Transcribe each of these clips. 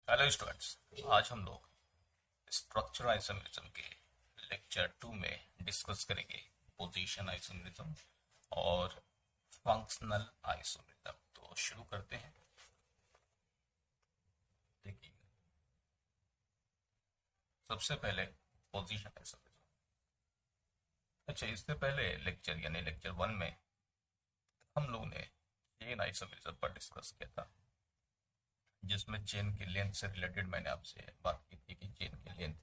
Hello students. आज हम लोग स्ट्रक्चरल आइसोमेरिज्म के लेक्चर 2 में डिस्कस करेंगे पोजीशन आइसोमेरिज्म और फंक्शनल आइसोमेरिज्म। तो शुरू करते हैं। देखिए, सबसे पहले पोजीशन आइसोमेरिज्म। अच्छा, इससे पहले लेक्चर यानी लेक्चर 1 में हम लोग ने चेन आइसोमेरिज्म पर डिस्कस किया था, जिसमें चेन की लेंथ से रिलेटेड मैंने आपसे बात की थी कि चेन की लेंथ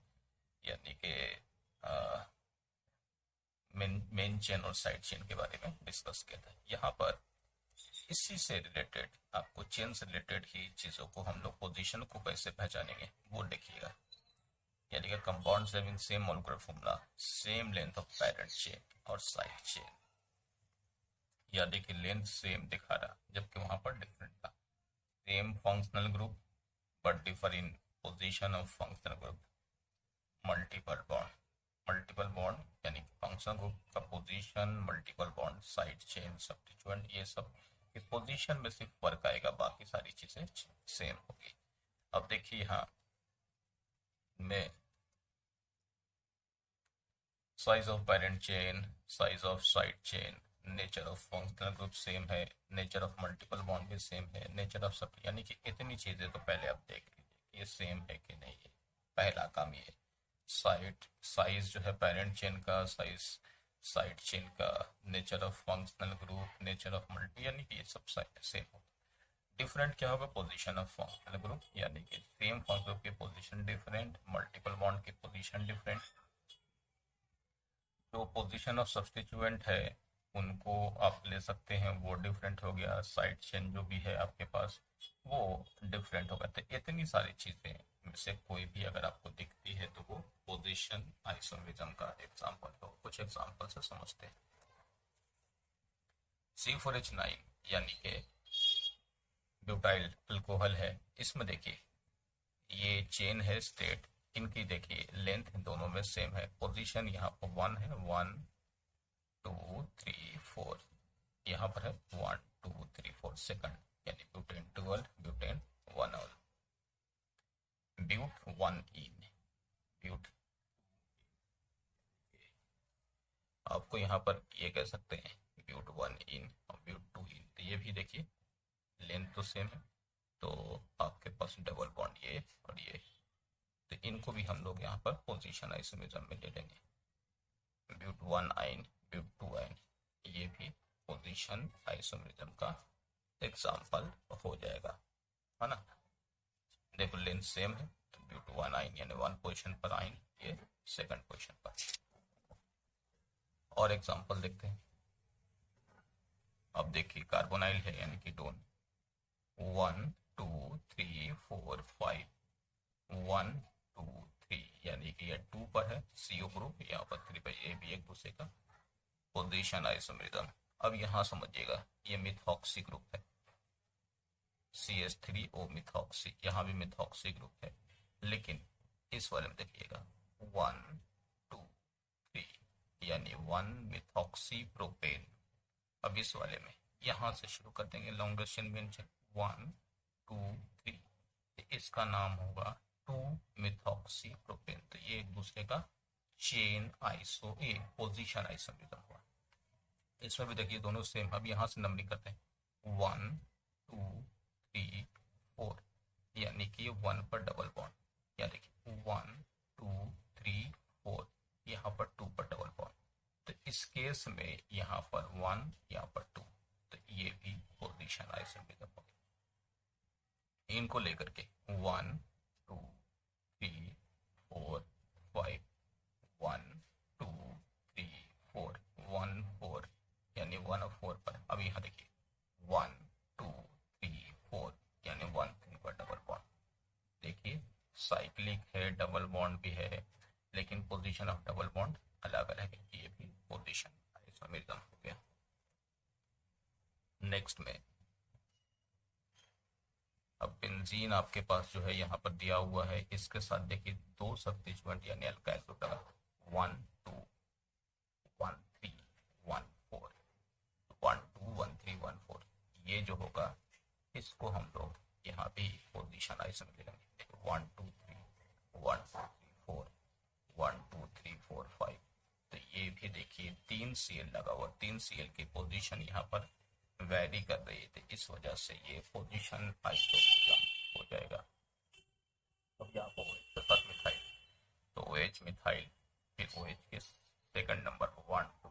यानी कि मेन चेन और साइड चेन के बारे में डिस्कस किया था। यहाँ पर इसी से रिलेटेड आपको चेन से रिलेटेड ही चीज़ों को हम लोग पोजीशन को कैसे पहचानेंगे वो देखिएगा। यानी कि compounds having same molecular formula, same length of parent chain और साइड चेन, यानी कि लेंथ सेम दिखा रहा जबकि वहां पर डिफरेंट था। Same functional group but differ in position of functional group. Multiple bond यानी कि फंक्शनल ग्रुप का position, multiple bond, side chain, substituent, ये सब की पोजीशन में सिर्फ फर्क आएगा, बाकी सारी चीजें सेम होगी। अब देखिए यहाँ में size of parent chain, size of side chain, nature of functional group same है, नेचर ऑफ मल्टीपल बॉन्ड भी सेम है, नेचर ऑफ सब, यानी कि इतनी चीजें तो पहले आप देख लीजिए ये सेम है कि नहीं है। पहला काम ये। साइड साइज जो है पेरेंट चेन का, साइज साइड चेन का, nature of functional group, nature of multi, यानी कि ये सब सेम होगा। डिफरेंट क्या होगा? पोजीशन ऑफ फंक्शनल ग्रुप, यानी कि सेम फंक्शनल ग्रुप की पोजीशन डिफरेंट, मल्टीपल बॉन्ड की पोजीशन डिफरेंट। जो पोजीशन ऑफ सब्स्टिट्यूएंट है उनको आप ले सकते हैं, वो डिफरेंट हो गया। साइड चेन जो भी है आपके पास वो डिफरेंट होगा। तो इतनी सारी चीजें में से कोई भी अगर आपको दिखती है तो वो पोजीशन आइसोमेरिज्म का एग्जांपल हो। कुछ एग्जांपल से समझते हैं। C4H9 यानी कि ब्यूटाइल अल्कोहल है। इसमें देखिए ये चेन है स्टेट, इनकी देखिए लेंथ दोनों में सेम है। पोजीशन यहाँ पर 1 है, 1 2 3 4, यहाँ पर है 1 2 3 4 सेकंड, यानी ब्यूटेन 12, ब्यूटेन 1 ऑल, ब्यूट 1 इन, ब्यूट। आपको यहाँ पर ये कह सकते हैं ब्यूट 1 इन और ब्यूट 2 इन। तो ये भी देखिए लेंथ तो सेम है, तो आपके पास डबल बॉन्ड ये और ये, तो इनको भी हम लोग यहाँ पर पोजीशन आइसोमेरिज्म में ले लेंगे। ब्यूट 1 आइन, ब्यूट 2 आइन, ये भी पोजीशन आइसोमेरिज्म का एग्जाम्पल हो जाएगा, है ना। देखो लेंथ सेम है, तो ब्यूट 1 आइन यानी 1 पोजीशन पर आइन, ये सेकंड पोजीशन पर। और एग्जाम्पल देखते हैं। अब देखिए कार्बोनाइल है यानी कि टोन 1 2 3 4 5, 1 2 3 यानी कि ये 2 पर है CO ग्रुप, यहाँ पर 3 पर, ये भी एक दूसरे का पोजीशन आइसोमेरिज्म। अब यहाँ समझिएगा ये मिथॉक्सी ग्रुप है, CH3O मिथॉक्सी, यहाँ भी मिथॉक्सी ग्रुप है। लेकिन इस वाले में देखिएगा 1 2 3 यानी 1 मिथॉक्सी प्रोपेन। अब इस वाले में यहाँ से शुरू कर देंगे लॉन्गेस्ट चेन मेंशन 1 2 3, इसका नाम होगा 2 मिथॉक्सी प्रोपेन। तो ये एक दूसरे का चेन आइसो ए पोजीशन आइसोमेरिज्म हुआ। इसमें भी देखिए दोनों सेम। अब यहाँ से नंबरिंग करते हैं 1 2 3 4, यानी कि 1 पर डबल बॉन्ड, या देखिए 1 2 3 4, यहाँ पर 2 पर डबल बॉन्ड। तो इस केस में यहाँ पर 1, यहाँ पर 2, तो ये भी पोजीशन आइसोमेरिज्म हो गया। इनको लेकर के 1 2 3 4 5, 1 2 3 4, 1 4 यानी 1 और 4 पर। अब यहाँ देखिए 1 2 3 4 यानी 1 3 पर डबल बॉन्ड। देखिए साइक्लिक है, डबल बॉन्ड भी है, लेकिन पोजीशन ऑफ डबल बॉन्ड अलग अलग है। ये भी पोजीशन आइसोमेरिज्म हो गया। नेक्स्ट में अब बेंजीन आपके पास जो है यहाँ पर दिया हुआ है, इसके साथ देखिए 2 सब्स्टिट्यूएंट यानी अल्काइल ग्रुप लगा 1 2 1 3 1 4, 1 2 1 3 1 4, ये जो होगा इसको हम लोग यहाँ भी पोजीशन आइसोमेरिज्म लेंगे। 1 2 3 1 2 3 4 1 2 3 4 5। तो ये भी देखिए 3 CL लगा हुआ, 3 CL की पोजीशन यहाँ पर वैरी कर रही है, तो इस वजह से ये पोजीशन आइसोमरिज्म हो जाएगा। अब यहाँ पर OH के साथ मिथाइल, तो OH मिथाइल, फिर OH के सेकंड नंबर पर 1 2,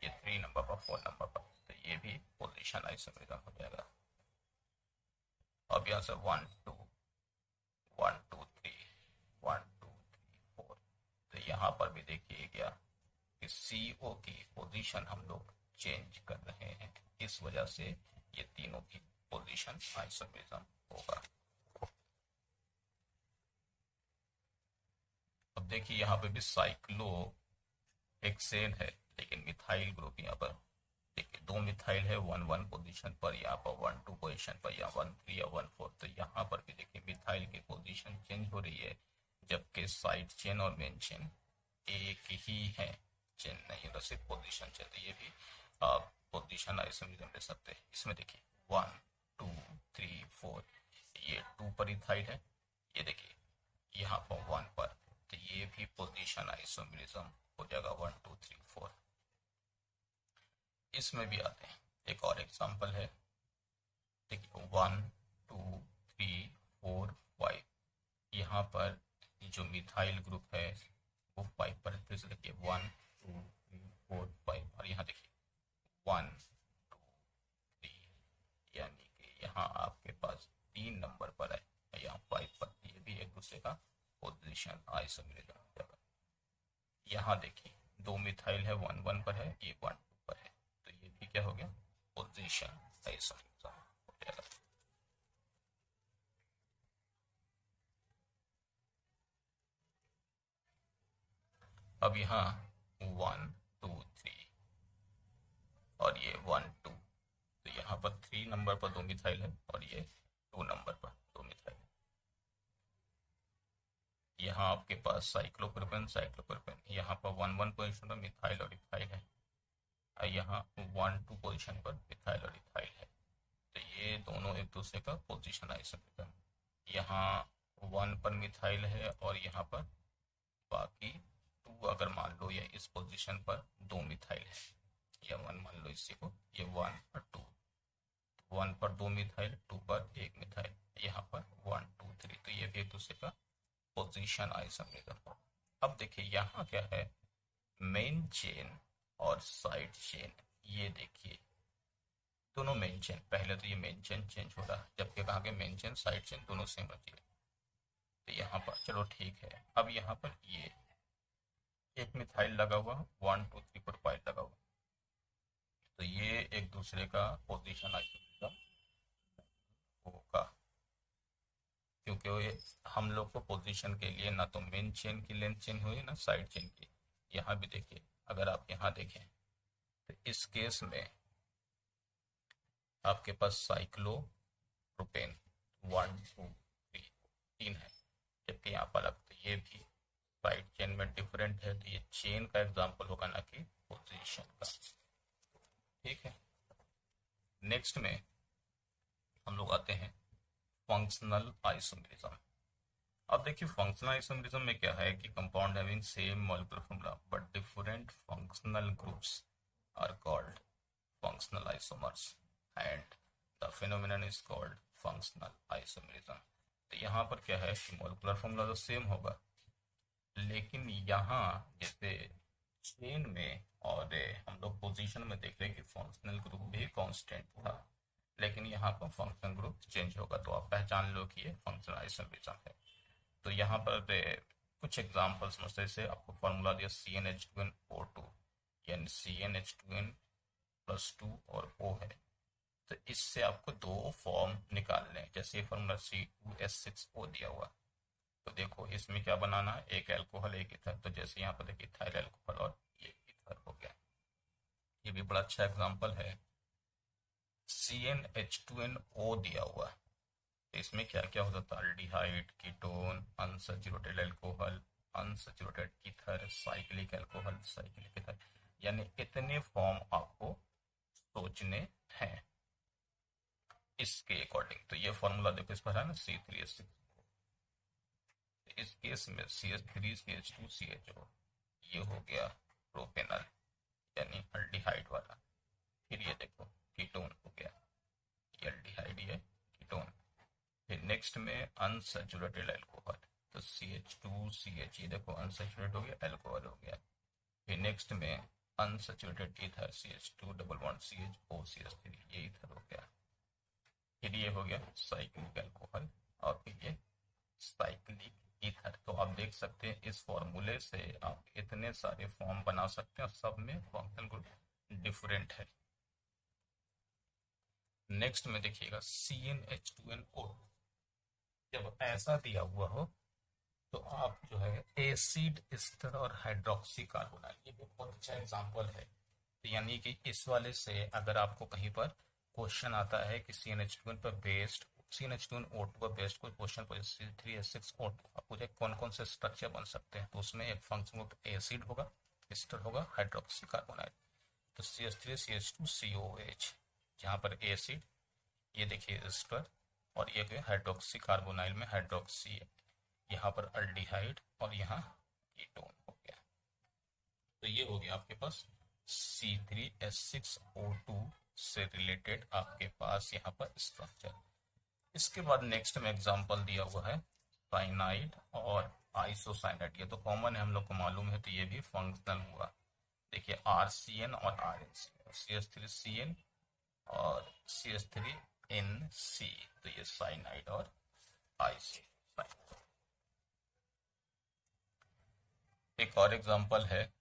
ये 3 नंबर पर 4 नंबर पर, तो ये भी पोजीशन आइसोमरिज्म हो जाएगा। अब यहाँ से 1 2 1 2 3 1 2 3 4, तो यहाँ पर भी देखिए क्या कि CO की पोजीशन हम लोग चेंज कर रहे हैं, इस वजह से ये तीनों की पोजीशन आइसोमरिज्म होगा। अब देखिए यहाँ पे भी साइक्लो हेक्सेन है, लेकिन मिथाइल ग्रुप यहाँ पर देखिए 2 मिथाइल है 1 1 पोजीशन पर, यहाँ पर 1 2 पोजीशन पर, या 1 3 या 1 4, तो यहाँ पर भी देखिए मिथाइल की पोजीशन चेंज हो रही है, जबकि साइड चेन और मेन चेन एक ही है, चेन नहीं तो सिर्फ पोजीशन चेन, तो ये भी आप पोजीशन आइसोमरिज्म ले सकते हैं। इसमें देखिए 1 2 3 4, ये 2 पर इथाइल है, ये देखिए यहाँ पर 1 पर, तो ये भी पोजीशन आइसोमरिज्म हो जाएगा 1 2 3 4। इसमें भी आते हैं, एक और एग्जांपल है, देखिए 1 2 3 4 5, यहाँ पर जो मिथाइल ग्रुप है वो 5 पर, फिर से देखिए 1 2 3 4 5, और यहाँ देखिए 1 2 3, यानी कि यहाँ आपके पास 3 नंबर पर है, यहाँ 5 पर, ये भी एक दूसरे का पोजीशन आइसोमरिज्म हो जाएगा। यहाँ देखिए 2 मिथाइल है 1 1 पर है, ये 1 2 पर है, तो ये भी क्या हो गया पोजीशन आइसोमरिज्म हो जाएगा। अब यहाँ 1 2 3 और ये 1 2, तो यहाँ पर 3 नंबर पर 2 मिथाइल है और ये 2 नंबर पर 2 मिथाइल। यहाँ आपके पास साइक्लोप्रोपेन साइक्लोप्रोपेन, यहाँ पर 1 1 पोजीशन पर मिथाइल और इथाइल है, और यहाँ 1 2 पोजीशन पर मिथाइल और इथाइल है, तो ये दोनों एक दूसरे का पोजीशन आइसोमरिज्म। यहाँ 1 पर मिथाइल है और यहाँ पर बाकी 2 अगर मान लो, या इस पोजीशन पर 2 मिथाइल है, या 1 मान लो इसी को, ये 1 और 2, 1 पर 2 मिथाइल, 2 पर 1 मिथाइल, यहाँ पर 1 2 3, तो ये भी एक दूसरे का पोजीशन आइसोमरिज्म। अब देखिए यहाँ क्या है, मेन चेन और साइड चेन, ये देखिए दोनों मेन चेन, पहले तो ये मेन चेन चेंज हो रहा है, जबकि कहा कि मेन चेन साइड चेन दोनों सेम रहती है, तो यहाँ पर चलो ठीक है। अब यहाँ पर ये एक मिथाइल लगा हुआ, 1 2 3 4 5 लगा हुआ, तो ये एक दूसरे का पोजीशन आइसोमरिज्म होगा, क्योंकि हम लोग को पोजीशन के लिए ना तो मेन चेन की लेंथ चेंज हुई ना साइड चेन की। यहाँ भी देखिए, अगर आप यहाँ देखें तो इस केस में आपके पास साइक्लोप्रोपेन 1 2 3 है, जबकि यहाँ पर अब तो ये भी साइड चेन में डिफरेंट है, तो ये चेन का एग्जांपल होगा ना कि पोजीशन का। ठीक है, नेक्स्ट में हम लोग आते हैं फंक्शनल आइसोमरिज्म। अब देखिए फंक्शनल आइसोमरिज्म में क्या है कि compound having same molecular formula but different functional groups are called functional isomers and the phenomenon is called functional isomerism. तो यहाँ पर क्या है कि मॉलिक्यूलर फॉर्मूला तो सेम होगा, लेकिन यहाँ जैसे चेन में और हम लोग पोजीशन में देख रहे हैं कि फंक्शनल ग्रुप भी कांस्टेंट था, लेकिन यहाँ पर फंक्शनल ग्रुप चेंज होगा, तो आप पहचान लो कि ये फंक्शनल आइसोमरिज्म है। तो यहाँ पर कुछ एग्जांपल्स में से आपको फॉर्मूला दिया CnH2nO2, यानी CnH2n+2 और O है, तो इससे आपको 2 फॉर्म निकालने हैं। जैसे फॉर्मूला C2H6O दिया हुआ, तो देखो इसमें क्या बनाना है, एक एल्कोहल एक इथर, तो जैसे यहाँ पर देखिए इथाइल एल्कोहल और ये इथर हो गया। ये भी बड़ा अच्छा एग्जांपल है। CnH2nO दिया हुआ, इसमें क्या क्या हो जाता है, aldehyde, ketone, unsaturated alcohol, unsaturated ether, cyclic alcohol, cyclic ether, यानी इतने फॉर्म आपको सोचने हैं इसके अकॉर्डिंग। तो ये फॉर्मूला देखो इस पर है ना C3H6, केस में CH3CH2CHO ये हो गया प्रोपेनल यानी अल्डिहाइड वाला। फिर ये देखो कीटोन हो गया, ये अल्डिहाइड ये कीटोन। फिर नेक्स्ट में अनसैचुरेटेड अल्कोहल, तो CH2CH ये देखो अनसैचुरेटेड हो गया, अल्कोहल हो गया। फिर नेक्स्ट में unsaturated ether CH2 double bond CHO CH3 ये ईथर हो गया। फिर ये हो गया साइक्लिक अल्कोहल और फिर ये साइक्लिक ईथर। तो आप देख सकते हैं इस फॉर्मूले से आप इतने सारे फॉर्म बना सकते हैं और सब में फंक्शनल ग्रुप डिफरेंट है। नेक्स्ट में देखिएगा CnH2nO, जब ऐसा दिया हुआ हो तो आप जो है एसिड एस्टर और हाइड्रोक्सी कार्बोनाइल, ये भी बहुत अच्छा एग्जांपल है। तो यानी कि इस वाले से अगर आपको कहीं पर क्वेश्चन आता है कि CnH2n पर बेस्ड CnH2nO2 पर बेस्ड कोई क्वेश्चन पर C3H6O2 आपको कौन कौन से स्ट्रक्चर बन सकते हैं, तो उसमें एक फंक्शन ग्रुप एसिड होगा, एस्टर होगा, हाइड्रोक्सी कार्बोनाइल। तो CH3CH2COH जहाँ पर एसिड, ये देखिए एस्टर, और ये हाइड्रोक्सी कार्बोनाइल में हाइड्रोक्सी, यहाँ पर अल्डिहाइड और यहाँ कीटोन हो गया। तो ये हो गया आपके पास C3H6O2 से रिलेटेड आपके पास यहाँ पर स्ट्रक्चर। इसके बाद नेक्स्ट में एग्जांपल दिया हुआ है साइनाइड और आइसोसाइनाइड, ये तो कॉमन है, हम लोग को मालूम है, तो ये भी फंक्शनल हुआ। देखिए RCN और RNC, CH3CN और CH3NC, तो ये साइनाइड और आइसोसाइनाइड। एक और एग्जांपल है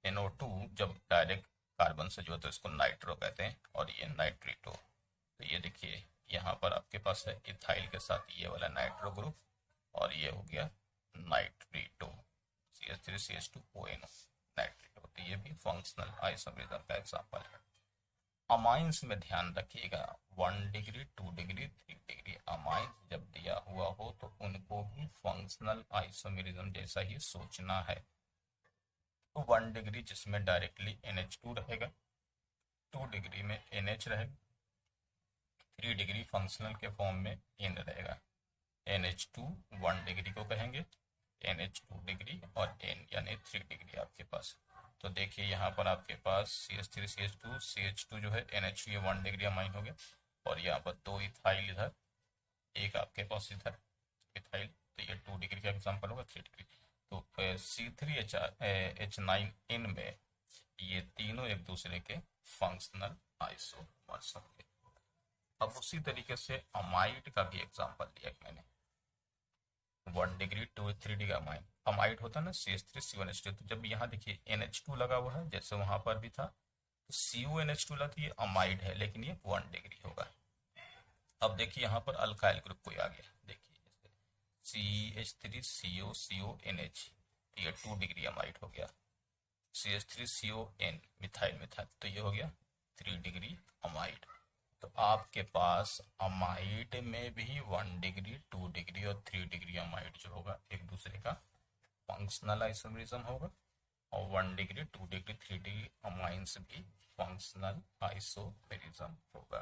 NO2, जब डायरेक्ट कार्बन से जो है तो इसको नाइट्रो कहते हैं, और ये नाइट्रेटो। तो ये देखिए यहाँ पर आपके पास है इथाइल के साथ ये वाला नाइट्रो ग्रुप, और ये हो गया नाइट्रेटो CH3CH2ONO नाइट्रेटो। तो ये भी फंक्शनल आइसोमरिज्म का एग्जांपल है। अमाइंस में ध्यान रखिएगा 1 डिग्री 2 डिग्री 3 डिग्री अमाइंस जब दिया हुआ हो तो उनको भी फंक्शनल आइसोमेरिज्म जैसा ही सोचना है। तो 1 डिग्री जिसमें डायरेक्टली NH2 रहेगा, 2 डिग्री में NH रहेगा, 3 डिग्री फंक्शनल के फॉर्म में N रहेगा। NH2 1 डिग्री को कहेंगे, NH 2 डिग्री और N यानी 3 डिग्री आपके पास। तो देखिए यहाँ पर आपके पास CH3CH2 जो है NH ये 1 डिग्री अमाइन हो गया, और यहाँ पर 2 इथाइल इधर, एक आपके पास इधर इथाइल, तो ये 2 डिग्री का एग्जांपल होगा, 3 डिग्री। तो C3H9N में ये तीनों एक दूसरे के फंक्शनल आइसोमर्स होंगे। अब उसी तरीके से अमाइड का भी एग्जांपल दिया मैंने, 1 डिग्री 2 3 डिग्री अमाइड, अमाइड होता है ना CH3CONH2। तो जब यहाँ देखिए NH2 लगा हुआ है जैसे वहां पर भी था, तो CONH2 लगा, तो ये अमाइड है लेकिन ये 1 डिग्री होगा। अब देखिए यहाँ पर अल्काइल ग्रुप कोई आ गया, देखिए CH3COCONH, ये 2 डिग्री अमाइड हो गया। CH3CON मिथाइल मिथाइल, तो ये हो गया 3 डिग्री अमाइड। तो आपके पास अमाइड में भी 1 डिग्री 2 डिग्री और 3 डिग्री अमाइड जो होगा एक दूसरे का फंक्शनल आइसोमेरिज्म होगा, और 1 डिग्री 2 डिग्री 3 डिग्री अमाइंस भी फंक्शनल आइसोमेरिज्म होगा।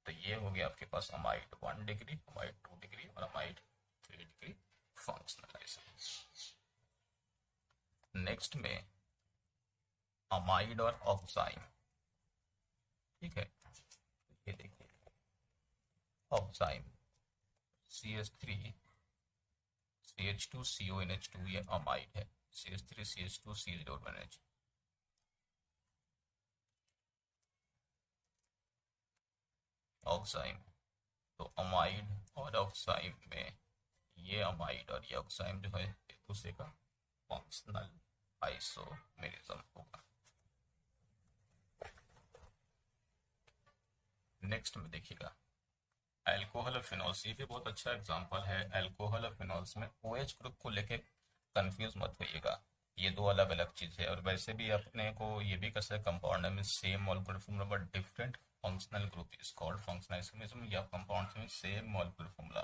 तो ये हो गया आपके पास अमाइड 1 डिग्री, अमाइड 2 डिग्री और amide 3 degree functional isomerism. Next में अमाइड और ऑक्साइम, ठीक है, ये देखिए ऑक्साइम CH3 CH2CONH2 ये अमाइड है, CH3 CH2 CH2NH। ऑक्साइम, तो अमाइड और ऑक्साइम में ये अमाइड और ये ऑक्साइम जो है एक दूसरे का फंक्शनल आइसोमेरिज्म होगा। नेक्स्ट में देखिएगा अल्कोहल और फिनॉल्स, ये भी बहुत अच्छा एग्जांपल है। अल्कोहल और फिनॉल्स में OH ग्रुप को लेके कंफ्यूज मत होइएगा, ये दो अलग अलग चीज है। और वैसे भी अपने को ये भी कैसे कंपाउंड में same molecular formula but different functional group is called functional isomerism, या कंपाउंड्स में same molecular formula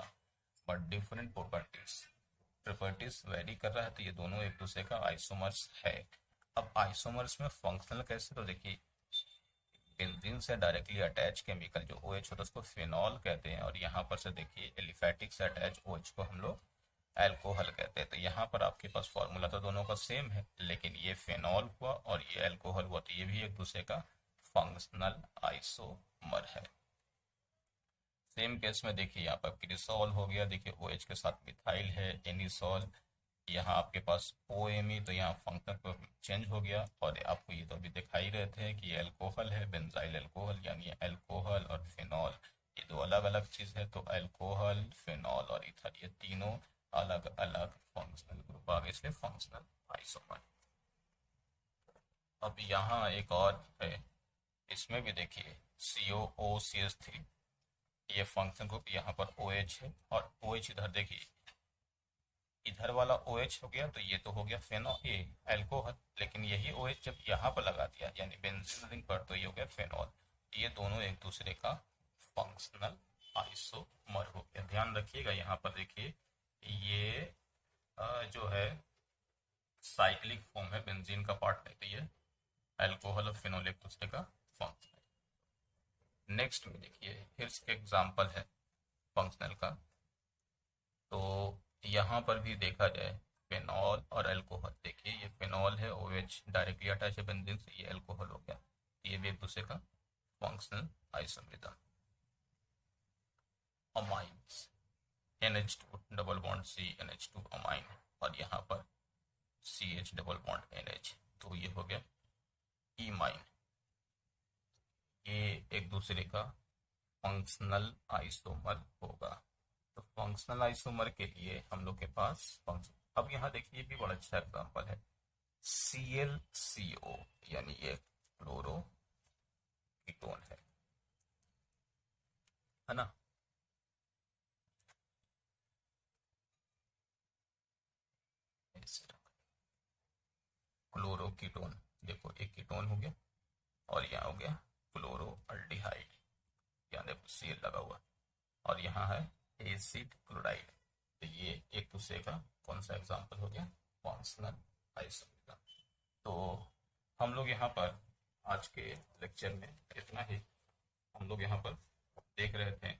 but different properties very कर रहा है, तो ये दोनों एक दूसरे का आइसोमर्स है। अब आइसोमर्स में फंक्शनल कैसे, तो देखिए बेंजीन से डायरेक्टली अटैच केमिकल जो OH होता है उसको फिनॉल कहते हैं, और यहाँ पर से देखिए एलिफेटिक से अटैच OH को हम लोग एल्कोहल कहते हैं। तो यहाँ पर आपके पास फॉर्मूला तो दोनों का सेम है, लेकिन ये फेनॉल हुआ और ये एल्कोहल हुआ, तो ये भी एक दूसरे का फंक्शनल आइसोमर है। सेम केस में देखिए यहाँ पर क्रिसॉल हो गया, देखिए OH के साथ मिथाइल है, एनिसॉल, यहाँ आपके पास OMe, तो यहाँ फंक्शन चेंज हो गया। और आपको ये तो अभी दिखाई रहे थे कि ये अल्कोहल है, बेंजाइल अल्कोहल, यानी अल्कोहल और फिनॉल ये दो अलग अलग चीज है। तो अल्कोहल, फिनॉल और ईथर ये तीनों अलग अलग फंक्शनल ग्रुप आ गए, इसलिए फंक्शनल आइसोमर। अब यहाँ एक और है, इसमें भी देखिए COOCH3, ये फंक्शन ग्रुप यहाँ पर OH है, और OH इधर देखिए, इधर वाला OH हो गया, तो ये तो हो गया फेनॉल, ये अल्कोहल, लेकिन यही OH जब यहाँ पर लगा दिया यानी बेंजीन रिंग पर, तो ये हो गया फेनॉल। ये दोनों एक दूसरे का फंक्शनल आइसोमर हो गया। ध्यान रखिएगा यहाँ पर देखिए, ये जो है साइक्लिक फॉर्म है, बेंजीन का पार्ट नहीं, तो ये अल्कोहल और फिनॉल एक दूसरे का फंक्शनल। नेक्स्ट में देखिए फिर इसके एग्जाम्पल है फंक्शनल का। तो यहाँ पर भी देखा जाए फेनॉल और अल्कोहल, देखिए ये फेनॉल है, OH डायरेक्टली अटैच है बेंजीन से, ये अल्कोहल हो गया, ये भी एक दूसरे का functional isomerism. Amines, NH2 double bond C NH2 amine, और यहाँ पर CH डबल बॉन्ड NH, तो ये हो गया ईमाइन। ये एक दूसरे का फंक्शनल आइसोमर होगा। तो फंक्शनल आइसोमर के लिए हम लोग के पास फंक्शन, अब यहाँ देखिए ये भी बड़ा अच्छा एग्जांपल है, ClCO, यानी ये क्लोरो कीटोन है ना। क्लोरो कीटोन, देखो एक कीटोन हो गया, और यहाँ हो गया क्लोरो अल्डिहाइड, यहाँ देखो Cl लगा हुआ, और यहाँ है एसिड क्लोराइड। तो ये एक दूसरे का कौन सा एग्जांपल हो गया, फंक्शनल आइसोमर। तो हम लोग यहाँ पर आज के लेक्चर में इतना ही, हम लोग यहाँ पर देख रहे थे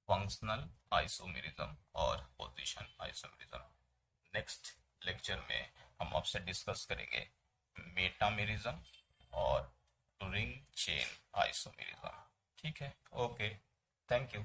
फंक्शनल आइसोमेरिज्म और पोजीशन आइसोमेरिज्म। नेक्स्ट लेक्चर में हम आपसे डिस्कस करेंगे मेटामेरिज्म और रिंग चेन आइसोमेरिज्म। ठीक है, ओके, थैंक यू।